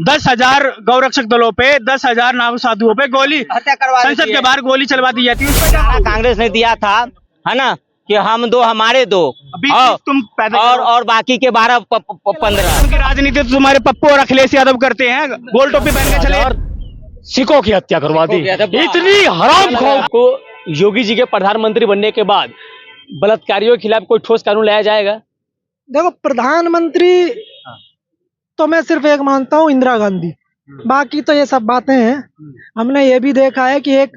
10,000 गौरक्षक दलों पे, 10,000 नाग साधुओं पे गोली, संसद के बाहर गोली चलवा दी जाती है। उस पर क्या कहोगे? कांग्रेस ने दिया था, है ना, कि हम दो हमारे दो, तुम पैदा और बाकी के 12-15। उनकी राजनीति तो तुम्हारे पप्पू और अखिलेश यादव करते हैं, गोल टोपी पहन के चले। सिखों की हत्या करवा दी। इतनी हराम को योगी जी के प्रधानमंत्री बनने के बाद बलात्कारियों के खिलाफ कोई ठोस कानून लाया जाएगा? देखो, प्रधानमंत्री तो मैं सिर्फ एक मानता हूँ, इंदिरा गांधी। बाकी तो ये सब बातें हैं। हमने ये भी देखा है कि एक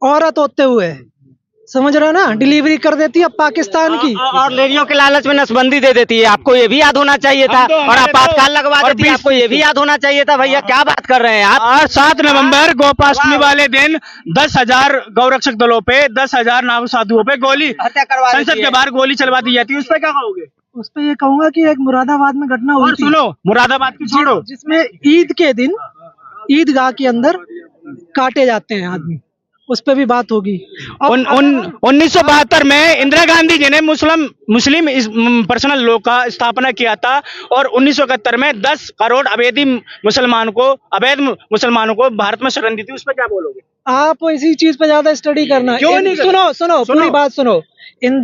औरत होते हुए, समझ रहे हो ना, डिलीवरी कर देती है पाकिस्तान की, और लेडियों के लालच में नसबंदी दे देती है। आपको ये भी याद होना चाहिए था, और आपातकाल लगवा देती है। आपको ये भी याद होना चाहिए था। भैया क्या बात कर रहे हैं आप? और 7 नवंबर गोपाष्टमी वाले दिन 10,000 गौरक्षक दलों पे, 10,000 नाग साधुओं पे गोली, संसद के बाहर गोली चलवा दी जाती है। उस पर क्या कहोगे? उस पर ये कहूंगा कि एक मुरादाबाद में घटना हुई और थी, सुनो, मुरादाबाद की छोड़ो, जिसमें ईद के दिन ईदगाह के अंदर काटे जाते हैं आदमी, उस पे भी बात होगी। 1972 में इंदिरा गांधी जी ने मुस्लिम पर्सनल लॉ का स्थापना किया था, और 1971 में 10 करोड़ अवैध मुसलमानों को भारत में शरण दी थी। उस पर क्या बोलोगे? आप इसी चीज पे ज्यादा स्टडी करना। क्यों नहीं? सुनो पूरी बात सुनो।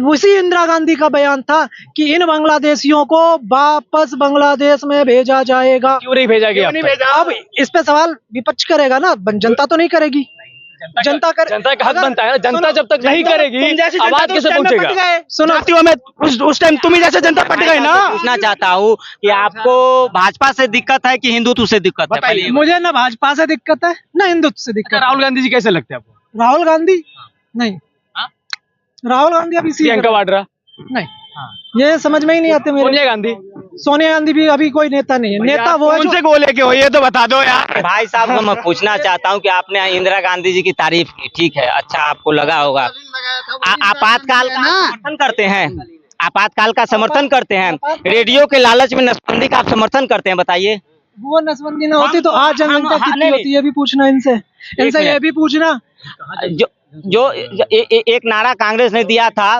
उसी इंदिरा गांधी का बयान था कि इन बांग्लादेशियों को वापस बांग्लादेश में भेजा जाएगा। क्यों नहीं भेजा गया? अब इस पे सवाल विपक्ष करेगा ना, जनता तो नहीं करेगी। जनता का हक बनता है। जनता जब तक नहीं करेगी, आवाज कैसे पहुंचेगा? सुनो, उस टाइम तुम ही जैसे जनता पट गए ना। पूछना चाहता हूँ कि आपको भाजपा से दिक्कत है कि हिंदुत्व से दिक्कत है? पहले मुझे ना भाजपा से दिक्कत है ना हिंदुत्व से दिक्कत है। राहुल गांधी जी कैसे लगते हैं आपको? राहुल गांधी नहीं, राहुल गांधी अभी प्रियंका वाड्रा नहीं, ये समझ में ही नहीं आते मेरे। सोनिया गांधी भी अभी कोई नेता नहीं है। नेता वो है जो... उनसे गोले के हो, ये तो बता दो यार। भाई साहब को मैं पूछना चाहता हूँ कि आपने इंदिरा गांधी जी की तारीफ की, ठीक है, अच्छा आपको लगा होगा। आपातकाल का समर्थन करते हैं? आपातकाल का समर्थन करते हैं? रेडियो के लालच में नसबंदी का आप समर्थन करते हैं? बताइए। वो नसबंदी ना होती तो आज जनता कितनी होती, ये भी पूछना इनसे ये भी पूछना। जो एक नारा कांग्रेस ने दिया था,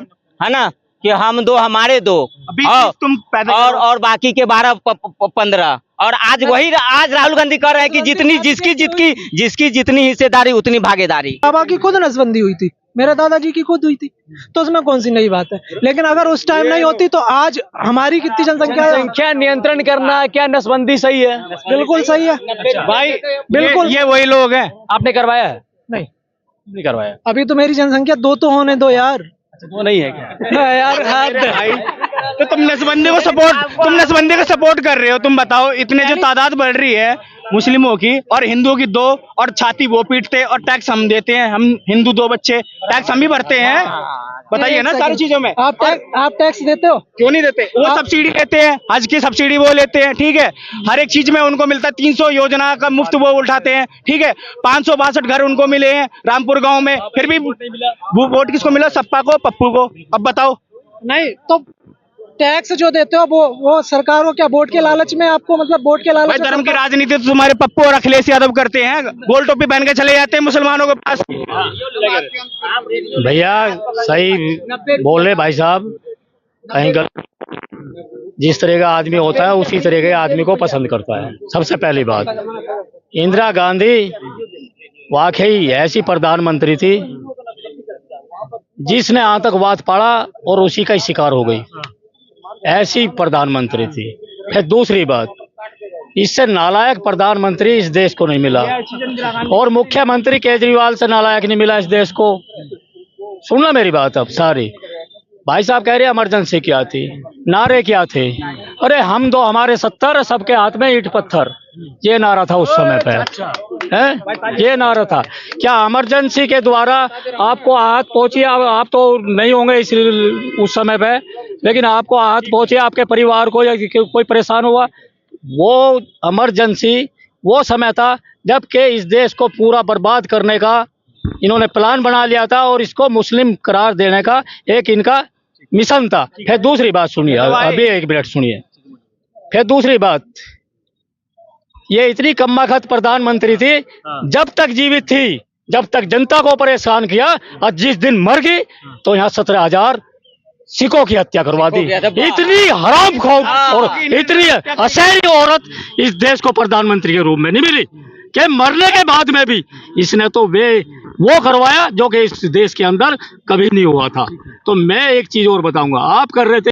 है ना, कि हम दो हमारे दो, तुम पैदा और बाकी के 12-15। और आज राहुल गांधी कर रहे हैं कि जिसकी जितनी हिस्सेदारी उतनी भागीदारी। बाबा की खुद नसबंदी हुई थी, मेरे दादाजी की खुद हुई थी, तो उसमें कौन सी नई बात है? लेकिन अगर उस टाइम नहीं होती तो आज हमारी कितनी जनसंख्या है? क्या नियंत्रण करना, क्या नसबंदी सही है? बिल्कुल सही है भाई, बिल्कुल। ये वही लोग हैं। आपने करवाया है? नहीं करवाया। अभी तो मेरी जनसंख्या 2 तो होने दो यार। वो नहीं है क्या यार? भाई तो तुम नसबंदी को सपोर्ट कर रहे हो। तुम बताओ, इतने जो तादाद बढ़ रही है मुस्लिमों की और हिंदुओं की, 2 और छाती वो पीटते और टैक्स हम देते हैं। हम हिंदू 2 बच्चे, टैक्स हम भी भरते हैं। बताइए ना सारी चीजों में। आप टैक्स देते हो? क्यों नहीं देते? वो सब्सिडी लेते हैं, हज की सब्सिडी वो लेते हैं, ठीक है। हर एक चीज में उनको मिलता है। 300 योजना का मुफ्त वो उठाते हैं, ठीक है। 562 घर उनको मिले हैं रामपुर गांव में, फिर भी वोट किसको मिला? सपा को, पप्पू को। अब बताओ। नहीं तो टैक्स जो देते हो वो सरकार को क्या वोट के लालच में आपको, मतलब वोट के लालच में? धर्म की राजनीति तो तुम्हारे पप्पू और अखिलेश यादव करते हैं। गोल टोपी पहन के चले जाते हैं मुसलमानों के पास। भैया सही बोल रहे भाई साहब, कहीं गलत। जिस तरह का आदमी होता है उसी तरह के आदमी को पसंद करता है। सबसे पहली बात, इंदिरा गांधी वाकई ऐसी प्रधानमंत्री थी जिसने आतंकवाद पड़ा और उसी का शिकार हो गई, ऐसी प्रधानमंत्री थी। फिर दूसरी बात, इससे नालायक प्रधानमंत्री इस देश को नहीं मिला, और मुख्यमंत्री केजरीवाल से नालायक नहीं मिला इस देश को। सुनना मेरी बात अब सारी। भाई साहब कह रहे इमरजेंसी क्या थी, नारे क्या थे? अरे हम दो हमारे 70, सबके हाथ में ईंट पत्थर, ये नारा था उस समय पे, है ये नारा था। क्या इमरजेंसी के द्वारा आपको आहत पहुंची? आप तो नहीं होंगे इस उस समय पे, लेकिन आपको आहत पहुंची, आपके परिवार को या कोई परेशान हुआ? वो इमरजेंसी वो समय था जबकि इस देश को पूरा बर्बाद करने का इन्होंने प्लान बना लिया था, और इसको मुस्लिम करार देने का एक इनका मिशन था। फिर दूसरी बात सुनिए, अभी 1 मिनट सुनिए। फिर दूसरी बात, ये इतनी कम्माखत प्रधानमंत्री थी, जब तक जीवित थी, जब तक जनता को परेशान किया, और जिस दिन मर गई तो यहाँ 17,000 सिखों की हत्या करवा दी। सिखों की हत्या- इतनी हरामखोर और इतनी असह्य औरत इस देश को प्रधानमंत्री के रूप में नहीं मिली कि मरने के बाद में भी इसने तो वो करवाया जो कि इस देश के अंदर कभी नहीं हुआ था। तो मैं एक चीज और बताऊंगा, आप कर रहे थे